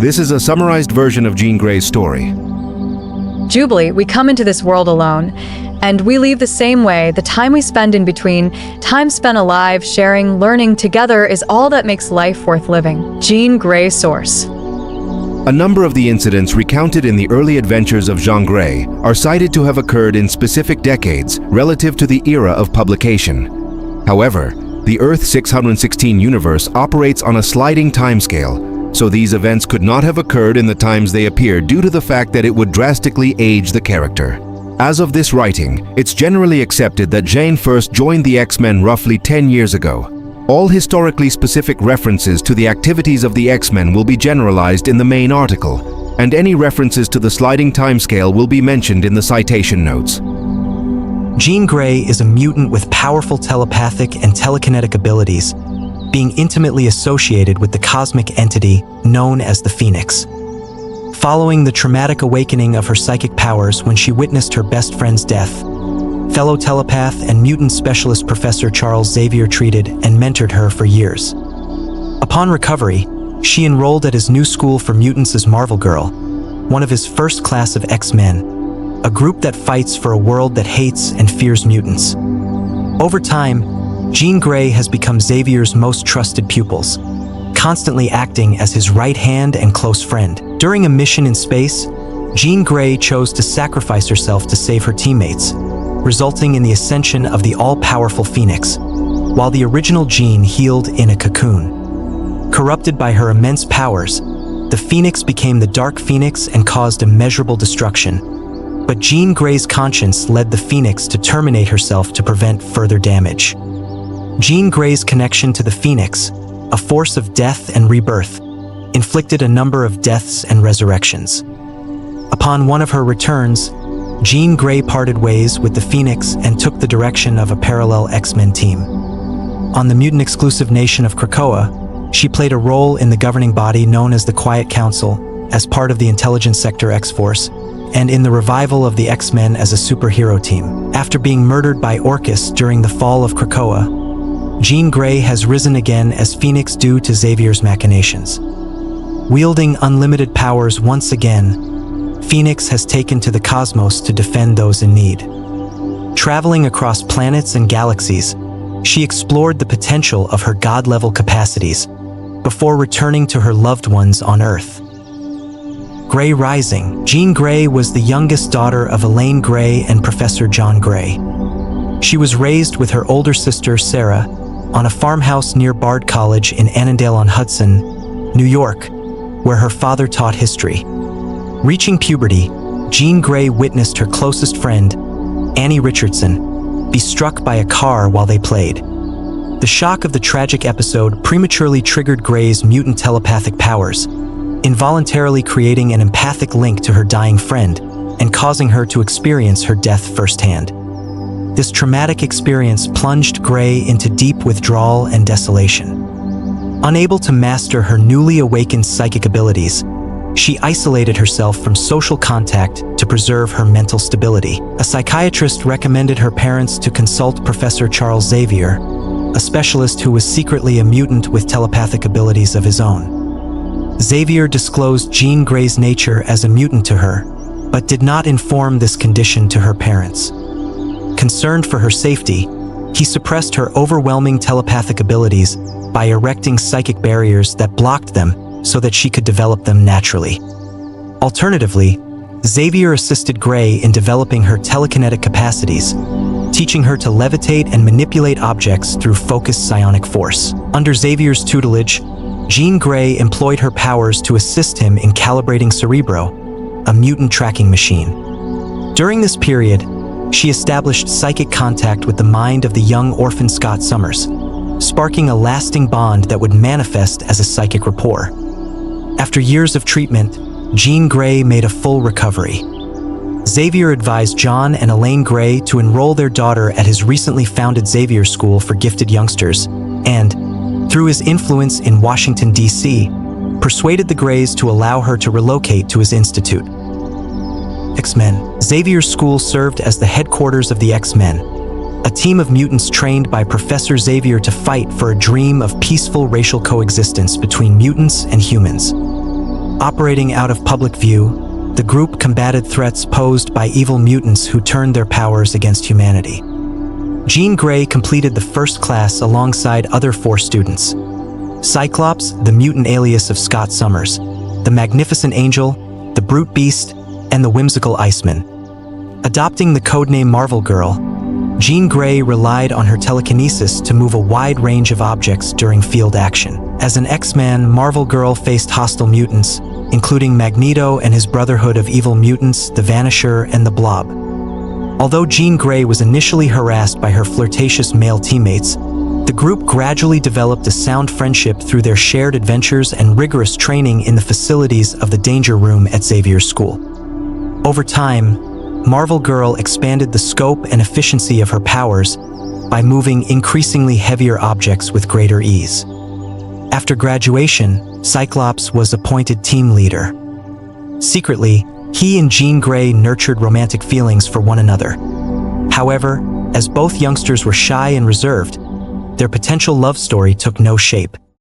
This is a summarized version of Jean Grey's story. Jubilee, we come into this world alone, and we leave the same way. The time we spend in between, time spent alive, sharing, learning together is all that makes life worth living. Jean Grey source. A number of the incidents recounted in the early adventures of Jean Grey are cited to have occurred in specific decades relative to the era of publication. However, the Earth 616 universe operates on a sliding timescale, so these events could not have occurred in the times they appear due to the fact that it would drastically age the character. As of this writing, it's generally accepted that Jean first joined the X-Men roughly 10 years ago. All historically specific references to the activities of the X-Men will be generalized in the main article, and any references to the sliding timescale will be mentioned in the citation notes. Jean Grey is a mutant with powerful telepathic and telekinetic abilities, being intimately associated with the cosmic entity known as the Phoenix. Following the traumatic awakening of her psychic powers when she witnessed her best friend's death, fellow telepath and mutant specialist Professor Charles Xavier treated and mentored her for years. Upon recovery, she enrolled at his new school for mutants as Marvel Girl, one of his first class of X-Men, a group that fights for a world that hates and fears mutants. Over time, Jean Grey has become Xavier's most trusted pupils, constantly acting as his right hand and close friend. During a mission in space, Jean Grey chose to sacrifice herself to save her teammates, resulting in the ascension of the all-powerful Phoenix, while the original Jean healed in a cocoon. Corrupted by her immense powers, the Phoenix became the Dark Phoenix and caused immeasurable destruction. But Jean Grey's conscience led the Phoenix to terminate herself to prevent further damage. Jean Grey's connection to the Phoenix, a force of death and rebirth, inflicted a number of deaths and resurrections. Upon one of her returns, Jean Grey parted ways with the Phoenix and took the direction of a parallel X-Men team. On the mutant-exclusive nation of Krakoa, she played a role in the governing body known as the Quiet Council as part of the Intelligence Sector X-Force, and in the revival of the X-Men as a superhero team. After being murdered by Orcus during the fall of Krakoa, Jean Grey has risen again as Phoenix due to Xavier's machinations. Wielding unlimited powers once again, Phoenix has taken to the cosmos to defend those in need. Traveling across planets and galaxies, she explored the potential of her god-level capacities before returning to her loved ones on Earth. Grey Rising. Jean Grey was the youngest daughter of Elaine Grey and Professor John Grey. She was raised with her older sister, Sarah, on a farmhouse near Bard College in Annandale-on-Hudson, New York, where her father taught history. Reaching puberty, Jean Grey witnessed her closest friend, Annie Richardson, be struck by a car while they played. The shock of the tragic episode prematurely triggered Grey's mutant telepathic powers, involuntarily creating an empathic link to her dying friend and causing her to experience her death firsthand. This traumatic experience plunged Grey into deep withdrawal and desolation. Unable to master her newly awakened psychic abilities, she isolated herself from social contact to preserve her mental stability. A psychiatrist recommended her parents to consult Professor Charles Xavier, a specialist who was secretly a mutant with telepathic abilities of his own. Xavier disclosed Jean Grey's nature as a mutant to her, but did not inform this condition to her parents. Concerned for her safety, he suppressed her overwhelming telepathic abilities by erecting psychic barriers that blocked them so that she could develop them naturally. Alternatively, Xavier assisted Grey in developing her telekinetic capacities, teaching her to levitate and manipulate objects through focused psionic force. Under Xavier's tutelage, Jean Grey employed her powers to assist him in calibrating Cerebro, a mutant tracking machine. During this period, she established psychic contact with the mind of the young orphan Scott Summers, sparking a lasting bond that would manifest as a psychic rapport. After years of treatment, Jean Grey made a full recovery. Xavier advised John and Elaine Grey to enroll their daughter at his recently founded Xavier School for Gifted Youngsters, and, through his influence in Washington, D.C., persuaded the Greys to allow her to relocate to his institute. X-Men. Xavier's school served as the headquarters of the X-Men, a team of mutants trained by Professor Xavier to fight for a dream of peaceful racial coexistence between mutants and humans. Operating out of public view, the group combated threats posed by evil mutants who turned their powers against humanity. Jean Grey completed the first class alongside other 4 students. Cyclops, the mutant alias of Scott Summers, the Magnificent Angel, the Brute Beast, and the Whimsical Iceman. Adopting the codename Marvel Girl, Jean Grey relied on her telekinesis to move a wide range of objects during field action. As an X-Man, Marvel Girl faced hostile mutants, including Magneto and his Brotherhood of Evil Mutants, the Vanisher, and the Blob. Although Jean Grey was initially harassed by her flirtatious male teammates, the group gradually developed a sound friendship through their shared adventures and rigorous training in the facilities of the Danger Room at Xavier's school. Over time, Marvel Girl expanded the scope and efficiency of her powers by moving increasingly heavier objects with greater ease. After graduation, Cyclops was appointed team leader. Secretly, he and Jean Grey nurtured romantic feelings for one another. However, as both youngsters were shy and reserved, their potential love story took no shape.